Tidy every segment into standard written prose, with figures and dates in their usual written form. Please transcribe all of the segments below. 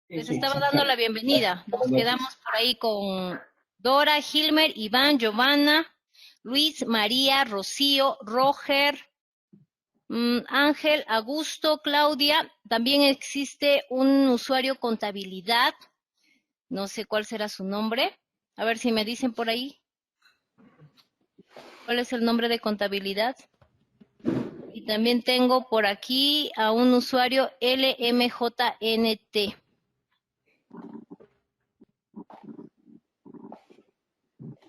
Les estaba dando la bienvenida. Nos quedamos por ahí con Dora, Hilmer, Iván, Giovanna, Luis, María, Rocío, Roger, Ángel, Augusto, Claudia. También existe un usuario contabilidad. No sé cuál será su nombre. A ver si me dicen por ahí. ¿Cuál es el nombre de contabilidad? Y también tengo por aquí a un usuario LMJNT.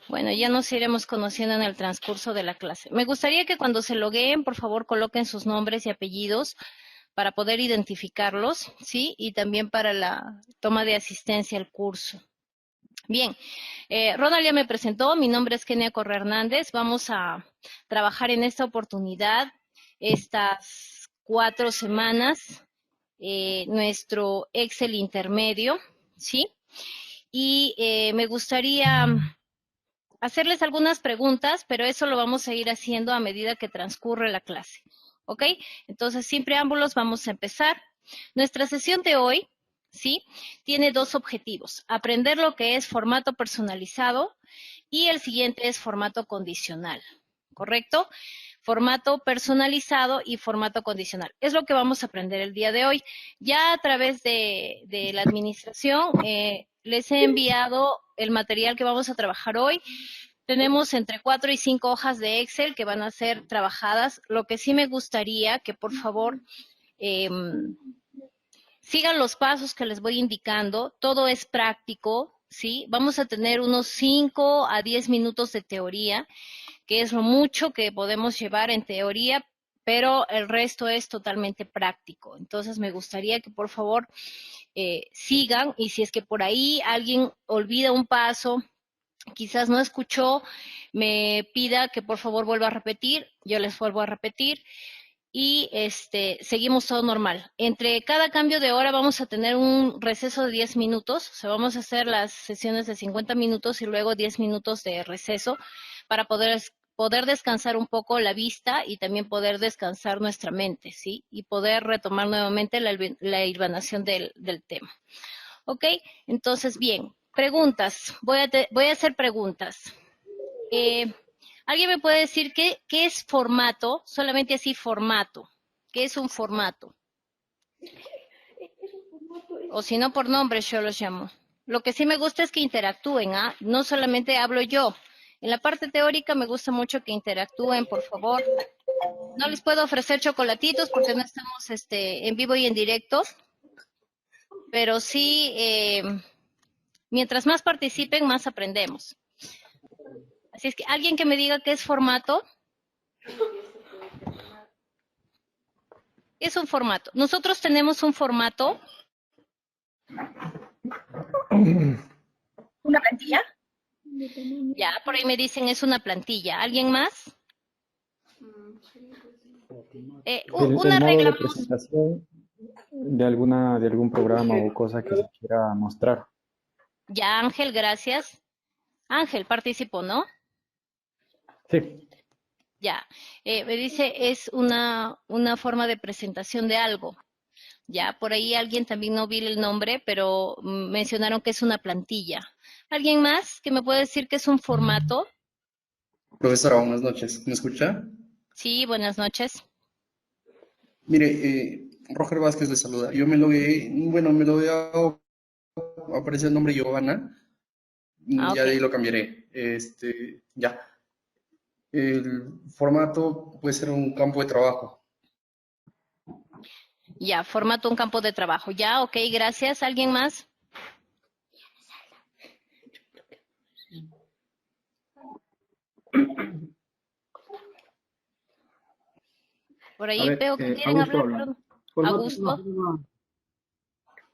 Bueno, ya nos iremos conociendo en el transcurso de la clase. Me gustaría que cuando se logueen, por favor, coloquen sus nombres y apellidos para poder identificarlos, ¿sí? Y también para la toma de asistencia al curso. Bien, Ronald ya me presentó, mi nombre es Kenia Correa Hernández. Vamos a trabajar en esta oportunidad, estas 4 semanas, nuestro Excel intermedio, ¿sí? Y me gustaría hacerles algunas preguntas, pero eso lo vamos a ir haciendo a medida que transcurre la clase. ¿Ok? Entonces, sin preámbulos, vamos a empezar. Nuestra sesión de hoy, ¿sí? Tiene 2 objetivos. Aprender lo que es formato personalizado y el siguiente es formato condicional. ¿Correcto? Formato personalizado y formato condicional. Es lo que vamos a aprender el día de hoy. Ya a través de la administración les he enviado el material que vamos a trabajar hoy. Tenemos entre 4 y 5 hojas de Excel que van a ser trabajadas. Lo que sí me gustaría que por favor sigan los pasos que les voy indicando. Todo es práctico, ¿sí? Vamos a tener unos 5 a 10 minutos de teoría, que es lo mucho que podemos llevar en teoría, pero el resto es totalmente práctico. Entonces me gustaría que por favor sigan, y si es que por ahí alguien olvida un paso, quizás no escuchó, me pida que por favor vuelva a repetir, yo les vuelvo a repetir y seguimos todo normal. Entre cada cambio de hora vamos a tener un receso de 10 minutos, o sea, vamos a hacer las sesiones de 50 minutos y luego 10 minutos de receso para poder descansar un poco la vista y también poder descansar nuestra mente, ¿sí? Y poder retomar nuevamente la hilvanación del tema. ¿Ok? Entonces, bien, preguntas. Voy a hacer preguntas. ¿Alguien me puede decir qué es formato? Solamente así, formato. ¿Qué es un formato? O si no, por nombres yo los llamo. Lo que sí me gusta es que interactúen, ¿ah? No solamente hablo yo. En la parte teórica me gusta mucho que interactúen, por favor. No les puedo ofrecer chocolatitos porque no estamos en vivo y en directo, pero sí, mientras más participen, más aprendemos. Así es que alguien que me diga qué es formato. Es un formato. Nosotros tenemos un formato. ¿Una plantilla? Ya, por ahí me dicen es una plantilla. ¿Alguien más? El Una modo regla de más. presentación de algún programa o cosa que se quiera mostrar. Ya, Ángel, gracias. Ángel participó, ¿no? Sí. Ya. Me dice es una forma de presentación de algo. Ya, por ahí alguien también no vi el nombre, pero mencionaron que es una plantilla. ¿Alguien más que me puede decir que es un formato? Profesora, buenas noches. ¿Me escucha? Sí, buenas noches. Mire, Roger Vázquez le saluda. Yo me logué, bueno, me logué aparece el nombre Giovanna. Ah, Ya ok. de ahí lo cambiaré. Ya. El formato puede ser un campo de trabajo. Ya, formato un campo de trabajo. Ya, ok, gracias. ¿Alguien más? Por A ahí ver, veo que quieren Augusto hablar, habla. perdón. Formato es una Augusto. forma,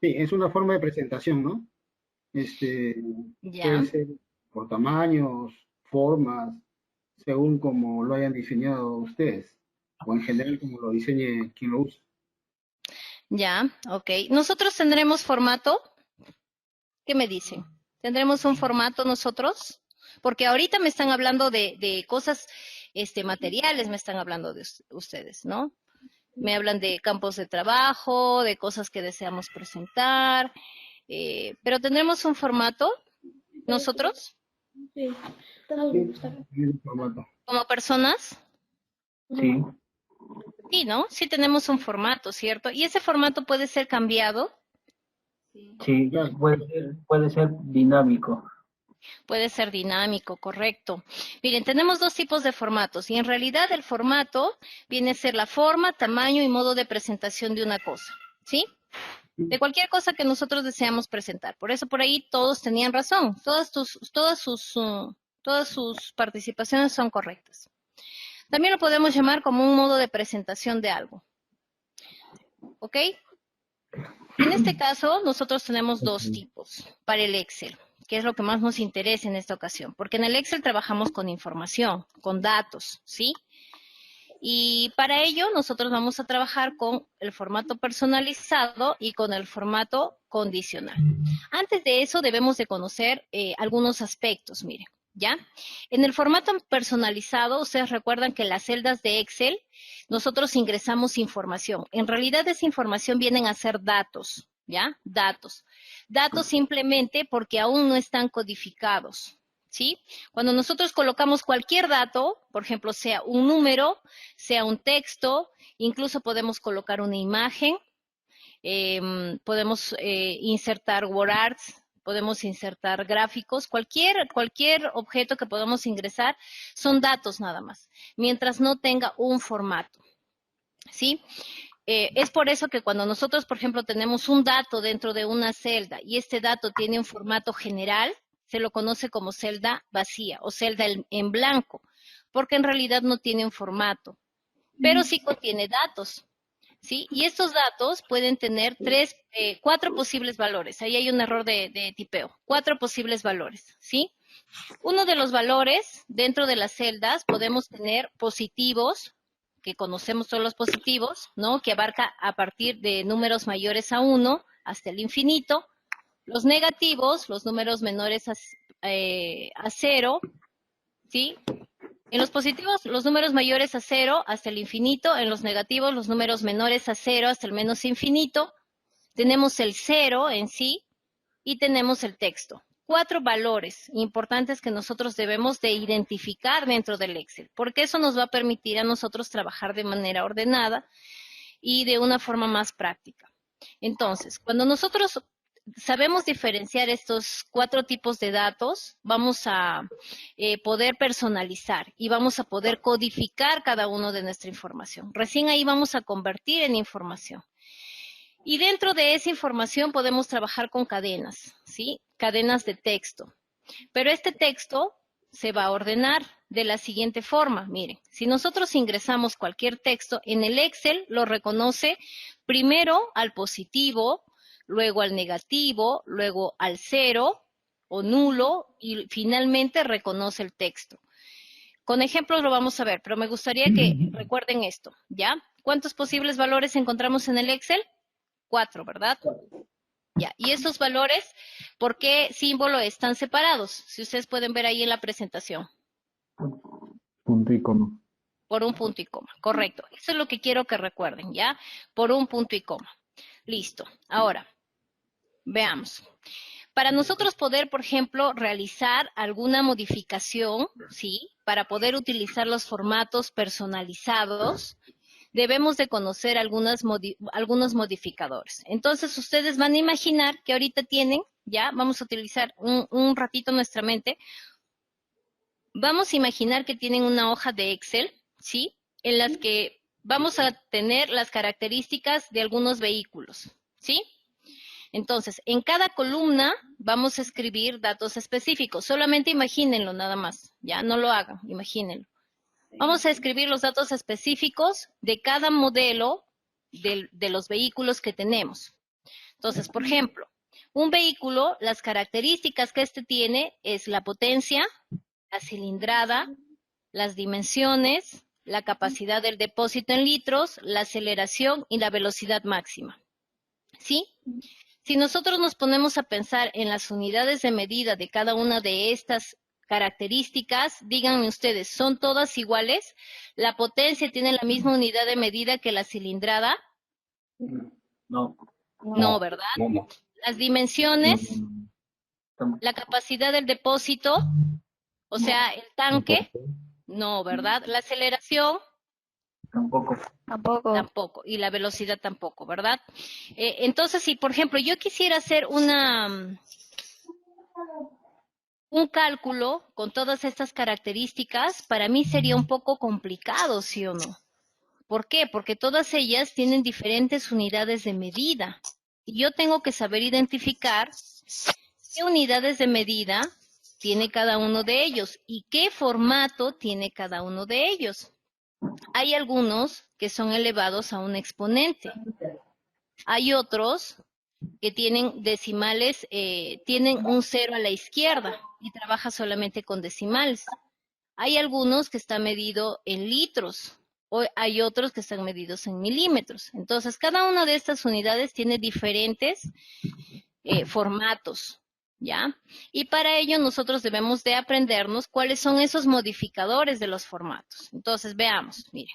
sí, es una forma de presentación, ¿no? Puede Ya, ser por tamaños, formas, según como lo hayan diseñado ustedes, o en general como lo diseñe quien lo usa. ya, ok. Nosotros tendremos formato. ¿Qué me dicen? ¿Tendremos un formato nosotros? Porque ahorita me están hablando de cosas materiales, me están hablando de ustedes, ¿no? Me hablan de campos de trabajo, de cosas que deseamos presentar. pero tendremos un formato nosotros Sí, Mismo formato. como personas. Sí, Sí, ¿no? Sí tenemos un formato, ¿cierto? Y ese formato puede ser cambiado, sí, puede ser dinámico. puede ser dinámico, correcto. Miren, tenemos dos tipos de formatos y en realidad el formato viene a ser la forma, tamaño y modo de presentación de una cosa, ¿sí? De cualquier cosa que nosotros deseamos presentar. Por eso por ahí todos tenían razón, todas sus participaciones son correctas. También lo podemos llamar como un modo de presentación de algo, ¿ok? En este caso, nosotros tenemos dos tipos para el Excel, que es lo que más nos interesa en esta ocasión, porque en el Excel trabajamos con información, con datos, ¿sí? Y para ello, nosotros vamos a trabajar con el formato personalizado y con el formato condicional. Antes de eso, debemos de conocer algunos aspectos, miren, ¿ya? En el formato personalizado, ustedes recuerdan que las celdas de Excel, nosotros ingresamos información. En realidad, esa información vienen a ser datos, ¿ya? Datos. Datos simplemente porque aún no están codificados, ¿sí? Cuando nosotros colocamos cualquier dato, por ejemplo, sea un número, sea un texto, incluso podemos colocar una imagen, podemos insertar WordArts, podemos insertar gráficos, cualquier objeto que podamos ingresar son datos nada más, mientras no tenga un formato, ¿sí? Es por eso que cuando nosotros, por ejemplo, tenemos un dato dentro de una celda y este dato tiene un formato general, se lo conoce como celda vacía o celda en blanco, porque en realidad no tiene un formato, pero sí contiene datos, ¿sí? Y estos datos pueden tener cuatro posibles valores. Ahí hay un error de tipeo. 4 posibles valores, ¿sí? Uno de los valores dentro de las celdas podemos tener positivos, que conocemos todos los positivos, ¿no? Que abarca a partir de números mayores a 1 hasta el infinito. Los negativos, los números menores a 0, ¿sí? En los positivos, los números mayores a 0 hasta el infinito. En los negativos, los números menores a 0 hasta el menos infinito. Tenemos el 0 en sí y tenemos el texto. 4 valores importantes que nosotros debemos de identificar dentro del Excel, porque eso nos va a permitir a nosotros trabajar de manera ordenada y de una forma más práctica. Entonces, cuando nosotros sabemos diferenciar estos 4 tipos de datos, vamos a poder personalizar y vamos a poder codificar cada uno de nuestra información. Recién ahí vamos a convertir en información. Y dentro de esa información podemos trabajar con cadenas, ¿sí? Cadenas de texto. Pero este texto se va a ordenar de la siguiente forma. Miren, si nosotros ingresamos cualquier texto, en el Excel lo reconoce primero al positivo, luego al negativo, luego al 0 o nulo y finalmente reconoce el texto. Con ejemplos lo vamos a ver, pero me gustaría que recuerden esto, ¿ya? ¿Cuántos posibles valores encontramos en el Excel? 4, ¿verdad? Ya, y esos valores, ¿por qué símbolo están separados? Si ustedes pueden ver ahí en la presentación. Punto y coma. Por un punto y coma, correcto. Eso es lo que quiero que recuerden, ¿ya? Por un punto y coma. Listo. Ahora, veamos. Para nosotros poder, por ejemplo, realizar alguna modificación, ¿sí? Para poder utilizar los formatos personalizados, debemos de conocer algunos modificadores. Entonces, ustedes van a imaginar que ahorita tienen, ya, vamos a utilizar un ratito nuestra mente, vamos a imaginar que tienen una hoja de Excel, ¿sí? En las que vamos a tener las características de algunos vehículos, ¿sí? Entonces, en cada columna vamos a escribir datos específicos. Solamente imagínenlo nada más, ya, no lo hagan, imagínenlo. Vamos a escribir los datos específicos de cada modelo de los vehículos que tenemos. Entonces, por ejemplo, un vehículo, las características que este tiene es la potencia, la cilindrada, las dimensiones, la capacidad del depósito en litros, la aceleración y la velocidad máxima. ¿Sí? Si nosotros nos ponemos a pensar en las unidades de medida de cada una de estas características, díganme ustedes, ¿son todas iguales? ¿La potencia tiene la misma unidad de medida que la cilindrada? No. No, ¿verdad? No. Las dimensiones, Tam- la capacidad del depósito, o sea, el tanque, no, ¿verdad? La aceleración, Tampoco. Tampoco. tampoco, y la velocidad tampoco, ¿verdad? Entonces, si por ejemplo yo quisiera hacer un cálculo con todas estas características, para mí sería un poco complicado, ¿sí o no? ¿Por qué? Porque todas ellas tienen diferentes unidades de medida. Y yo tengo que saber identificar qué unidades de medida tiene cada uno de ellos y qué formato tiene cada uno de ellos. Hay algunos que son elevados a un exponente. Hay otros que tienen decimales, tienen un 0 a la izquierda y trabaja solamente con decimales. Hay algunos que están medidos en litros, o hay otros que están medidos en milímetros. Entonces, cada una de estas unidades tiene diferentes formatos, ¿ya? Y para ello nosotros debemos de aprendernos cuáles son esos modificadores de los formatos. Entonces, veamos, miren.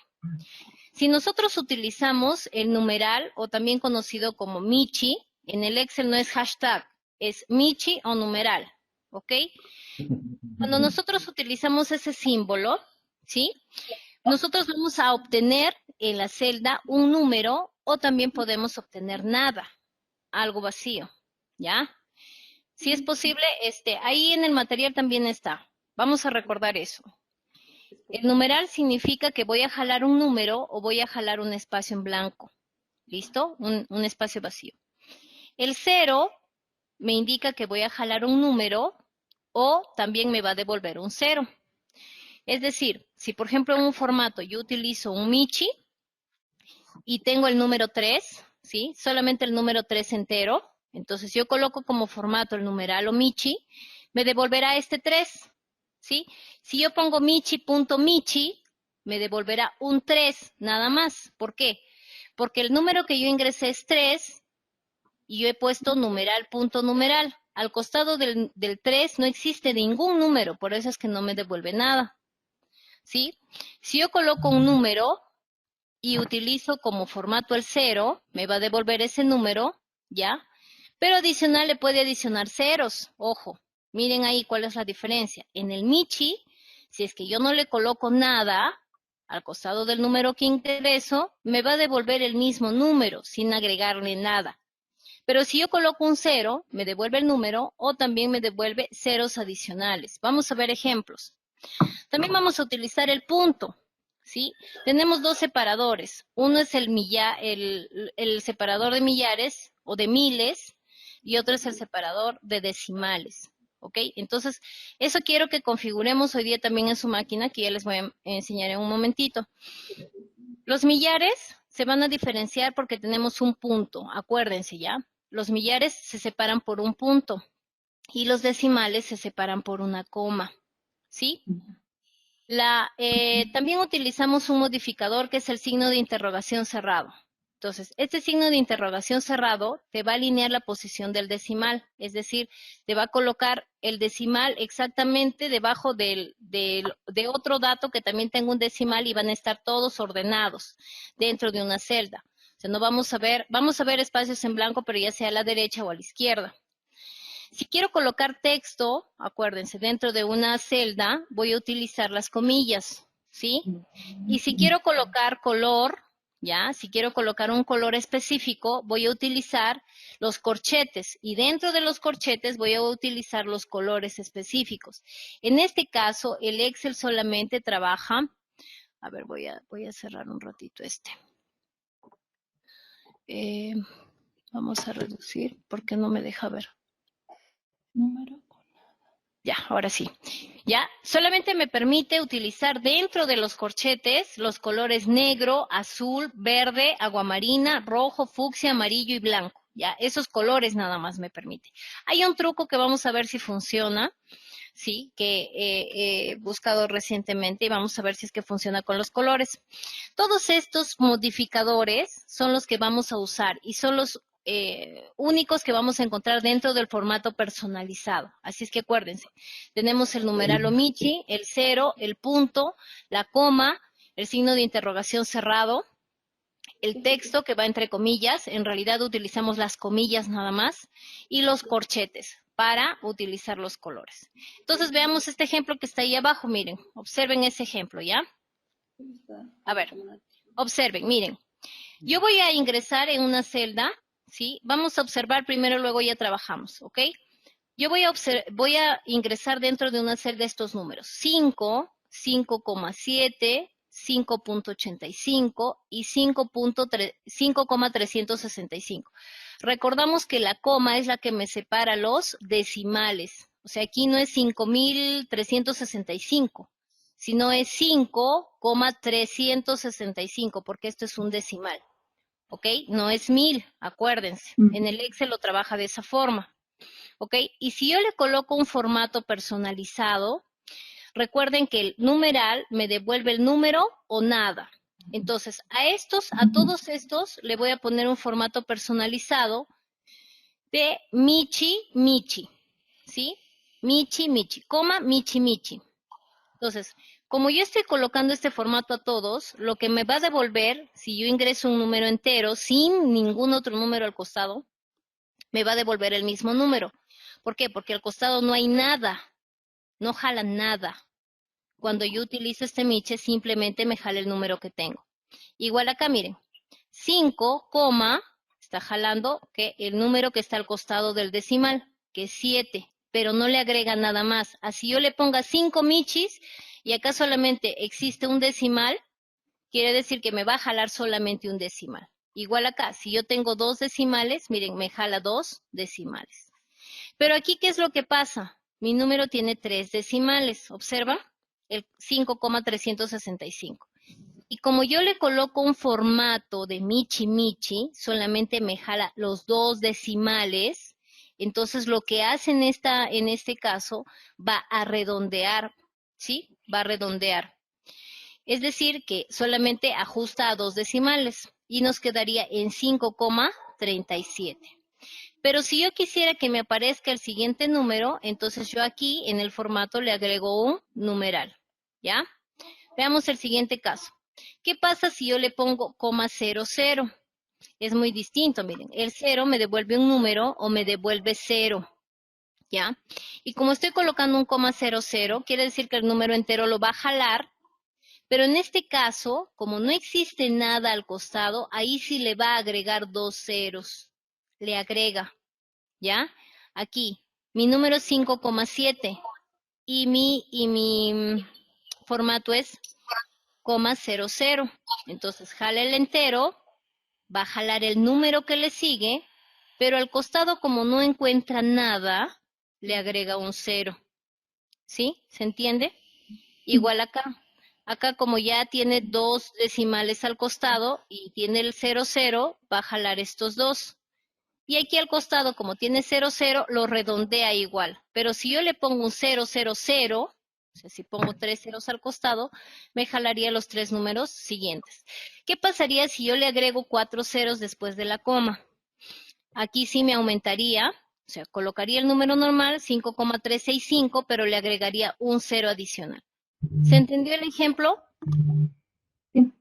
Si nosotros utilizamos el numeral, o también conocido como Michi, en el Excel no es hashtag, es Michi o numeral, ¿ok? Cuando nosotros utilizamos ese símbolo, ¿sí? Nosotros vamos a obtener en la celda un número o también podemos obtener nada, algo vacío, ¿ya? Si es posible, ahí en el material también está. Vamos a recordar eso. El numeral significa que voy a jalar un número o voy a jalar un espacio en blanco. ¿Listo? Un espacio vacío. El 0 me indica que voy a jalar un número o también me va a devolver un 0. Es decir, si por ejemplo en un formato yo utilizo un Michi y tengo el número 3, ¿sí? Solamente el número 3 entero, entonces yo coloco como formato el numeral o Michi, me devolverá este 3, ¿sí? Si yo pongo Michi.Michi, me devolverá un 3 nada más. ¿Por qué? Porque el número que yo ingresé es 3 y yo he puesto numeral.numeral. Al costado del 3 no existe ningún número, por eso es que no me devuelve nada, ¿sí? Si yo coloco un número y utilizo como formato el 0, me va a devolver ese número, ¿ya? Pero adicional le puede adicionar ceros, ojo, miren ahí cuál es la diferencia. En el Michi, si es que yo no le coloco nada al costado del número que ingreso, me va a devolver el mismo número sin agregarle nada. Pero si yo coloco un 0, me devuelve el número o también me devuelve ceros adicionales. Vamos a ver ejemplos. También vamos a utilizar el punto, ¿sí? Tenemos dos separadores. Uno es el separador de millares o de miles y otro es el separador de decimales, ¿ok? Entonces, eso quiero que configuremos hoy día también en su máquina, que ya les voy a enseñar en un momentito. Los millares se van a diferenciar porque tenemos un punto, acuérdense ya. Los millares se separan por un punto y los decimales se separan por una coma, ¿sí? También utilizamos un modificador que es el signo de interrogación cerrado. Entonces, este signo de interrogación cerrado te va a alinear la posición del decimal, es decir, te va a colocar el decimal exactamente debajo de otro dato que también tenga un decimal y van a estar todos ordenados dentro de una celda. O sea, no vamos a ver espacios en blanco, pero ya sea a la derecha o a la izquierda. Si quiero colocar texto, acuérdense, dentro de una celda, voy a utilizar las comillas, ¿sí? Y si quiero colocar color, ¿ya? Si quiero colocar un color específico, voy a utilizar los corchetes. Y dentro de los corchetes voy a utilizar los colores específicos. En este caso, el Excel solamente trabaja... A ver, voy a cerrar un ratito este. Vamos a reducir, porque no me deja ver. Número. Ya, ahora sí. Ya, solamente me permite utilizar dentro de los corchetes los colores negro, azul, verde, aguamarina, rojo, fucsia, amarillo y blanco. Ya, esos colores nada más me permite. Hay un truco que vamos a ver si funciona, sí, que he buscado recientemente y vamos a ver si es que funciona con los colores. Todos estos modificadores son los que vamos a usar y son los únicos que vamos a encontrar dentro del formato personalizado. Así es que acuérdense, tenemos el numeral Omichi, el 0, el punto, la coma, el signo de interrogación cerrado, el texto que va entre comillas, en realidad utilizamos las comillas nada más, y los corchetes para utilizar los colores. Entonces veamos este ejemplo que está ahí abajo, miren, observen ese ejemplo, ¿ya? A ver, observen, miren. Yo voy a ingresar en una celda, ¿sí? Vamos a observar primero, luego ya trabajamos, ¿ok? Yo voy a ingresar dentro de una celda estos números. 5, 5,7, 5.85 y 5,365. Recordamos que la coma es la que me separa los decimales. O sea, aquí no es 5.365, sino es 5,365, porque esto es un decimal. ¿Ok? No es 1000, acuérdense. En el Excel lo trabaja de esa forma. ¿Ok? Y si yo le coloco un formato personalizado, recuerden que el numeral me devuelve el número o nada. Entonces, a todos estos, le voy a poner un formato personalizado de Michi, Michi. ¿Sí? Michi, Michi, coma, Michi, Michi. Entonces, como yo estoy colocando este formato a todos, lo que me va a devolver, si yo ingreso un número entero sin ningún otro número al costado, me va a devolver el mismo número. ¿Por qué? Porque al costado no hay nada, no jala nada. Cuando yo utilizo este miche, simplemente me jala el número que tengo. Igual acá, miren, 5, está jalando que el número que está al costado del decimal, que es 7, pero no le agrega nada más. Así yo le ponga 5 michis y acá solamente existe un decimal, quiere decir que me va a jalar solamente un decimal. Igual acá, si yo tengo 2 decimales, miren, me jala 2 decimales. Pero aquí, ¿qué es lo que pasa? Mi número tiene 3 decimales, ¿observa? El 5,365. Y como yo le coloco un formato de Michi Michi, solamente me jala los 2 decimales, entonces lo que hace en este caso va a redondear, ¿sí? Va a redondear. Es decir, que solamente ajusta a 2 decimales y nos quedaría en 5,37. Pero si yo quisiera que me aparezca el siguiente número, entonces yo aquí en el formato le agrego un numeral, ¿ya? Veamos el siguiente caso. ¿Qué pasa si yo le pongo coma 00? Es muy distinto, miren. El 0 me devuelve un número o me devuelve 0, ¿ya? Y como estoy colocando un coma 00, quiere decir que el número entero lo va a jalar, pero en este caso, como no existe nada al costado, ahí sí le va a agregar 2 ceros. Le agrega, ¿ya? Aquí, mi número es 5,7 y mi formato es coma 00. Entonces, jala el entero, va a jalar el número que le sigue, pero al costado, como no encuentra nada, le agrega un 0. ¿Sí? ¿Se entiende? Igual acá. Acá, como ya tiene 2 decimales al costado y tiene el 00, va a jalar estos 2. Y aquí al costado, como tiene 00, lo redondea igual. Pero si yo le pongo un 000, o sea, si pongo 3 ceros al costado, me jalaría los 3 números siguientes. ¿Qué pasaría si yo le agrego 4 ceros después de la coma? Aquí sí me aumentaría, o sea, colocaría el número normal, 5,365, pero le agregaría un 0 adicional. ¿Se entendió el ejemplo? Sí.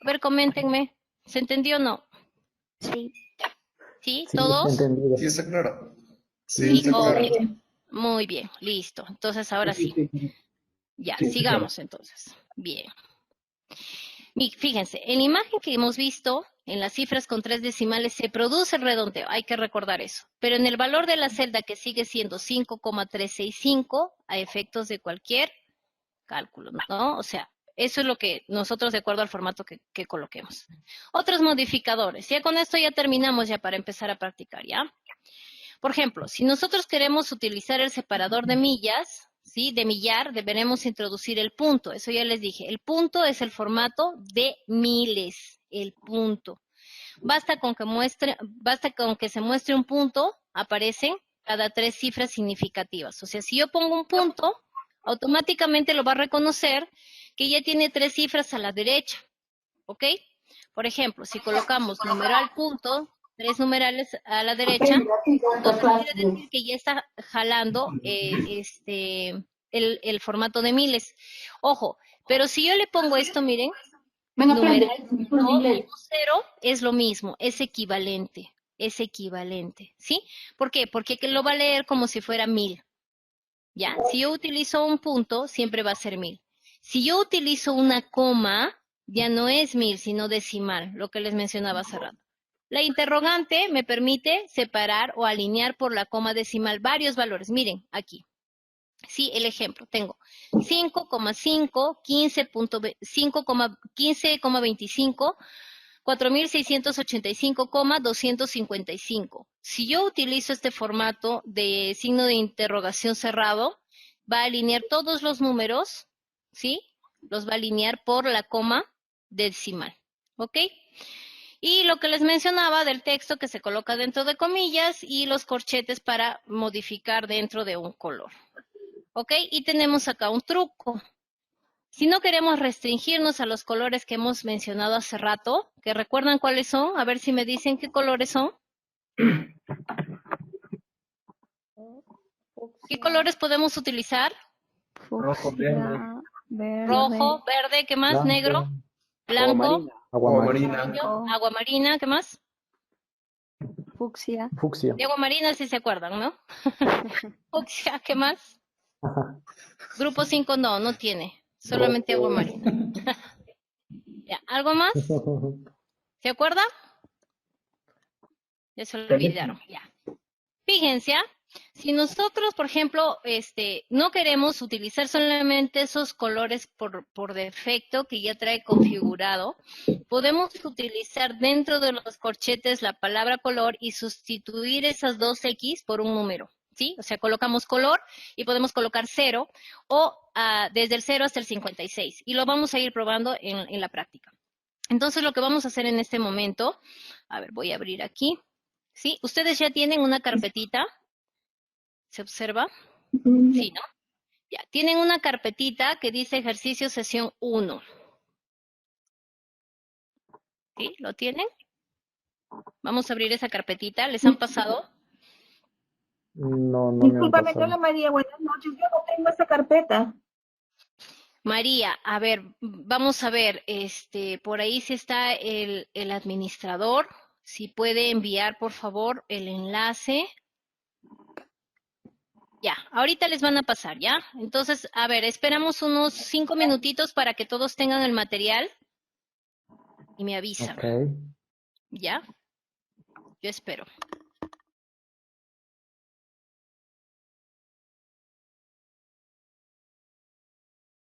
A ver, coméntenme. ¿Se entendió o no? Sí. ¿Sí? Sí, ¿Todos? entendido. Sí, está claro. Sí, Sí, está ok. claro. Muy bien, listo. Entonces, ahora sí. Ya, Sí, sí, claro. sigamos entonces. Bien. Fíjense, en la imagen que hemos visto, en las cifras con 3 decimales se produce el redondeo, hay que recordar eso. Pero en el valor de la celda, que sigue siendo 5,365, a efectos de cualquier cálculo, ¿no? O sea, eso es lo que nosotros, de acuerdo al formato que coloquemos. Otros modificadores. Ya con esto ya terminamos ya para empezar a practicar, ¿ya? Por ejemplo, si nosotros queremos utilizar el separador de millas, ¿sí? De millar, deberemos introducir el punto. Eso ya les dije. El punto es el formato de miles, el punto. Basta con que se muestre un punto, aparecen cada 3 cifras significativas. O sea, si yo pongo un punto, automáticamente lo va a reconocer que ya tiene 3 cifras a la derecha, ¿ok? Por ejemplo, si colocamos numeral punto, 3 numerales a la derecha, entonces quiere decir que ya está jalando el formato de miles. Ojo, pero si yo le pongo esto, miren, Venga, aprende. numerito y un 0 es lo mismo, es equivalente, ¿sí? ¿Por qué? Porque que lo va a leer como si fuera 1000, ¿ya? Si yo utilizo un punto, siempre va a ser 1000. Si yo utilizo una coma, ya no es 1000, sino decimal, lo que les mencionaba hace rato. La interrogante me permite separar o alinear por la coma decimal varios valores. Miren, aquí. Sí, el ejemplo, tengo 5,5, 15,25, 4.685,255. Si yo utilizo este formato de signo de interrogación cerrado, va a alinear todos los números, ¿sí? Los va a alinear por la coma decimal, ¿ok? Y lo que les mencionaba del texto que se coloca dentro de comillas y los corchetes para modificar dentro de un color. ¿Ok? Y tenemos acá un truco. Si no queremos restringirnos a los colores que hemos mencionado hace rato, que recuerdan cuáles son, a ver si me dicen qué colores son. ¿Qué colores podemos utilizar? Rojo, verde. Rojo, verde, ¿qué más? Blanco, Negro, Agua blanco, marina. agua marina, amarillo, agua marina, ¿qué más? Fucsia. fucsia. De agua marina sí se acuerdan, ¿no? Fucsia, ¿qué más? Grupo 5 no tiene, solamente agua marina. Ya, ¿algo más? ¿Se acuerda? Ya se lo olvidaron, ya. Fíjense, si nosotros, por ejemplo, no queremos utilizar solamente esos colores por defecto que ya trae configurado, podemos utilizar dentro de los corchetes la palabra color y sustituir esas dos X por un número, ¿sí? O sea, colocamos color y podemos colocar 0 o desde el 0 hasta el 56 y lo vamos a ir probando en la práctica. Entonces, lo que vamos a hacer en este momento, a ver, voy a abrir aquí. ¿Sí? ¿Ustedes ya tienen una carpetita? ¿Se observa? Sí, ¿no? Ya, tienen una carpetita que dice ejercicio sesión 1. ¿Sí? ¿Lo tienen? Vamos a abrir esa carpetita. ¿Les han pasado? No me han Discúlpame, pasado. hola María, buenas noches. Yo no tengo esa carpeta. María, a ver, vamos a ver, por ahí sí está el administrador. Si puede enviar, por favor, el enlace. Ya, ahorita les van a pasar, ¿ya? Entonces, a ver, esperamos unos 5 minutitos para que todos tengan el material y me avisan, Ok. ¿ya? Yo espero.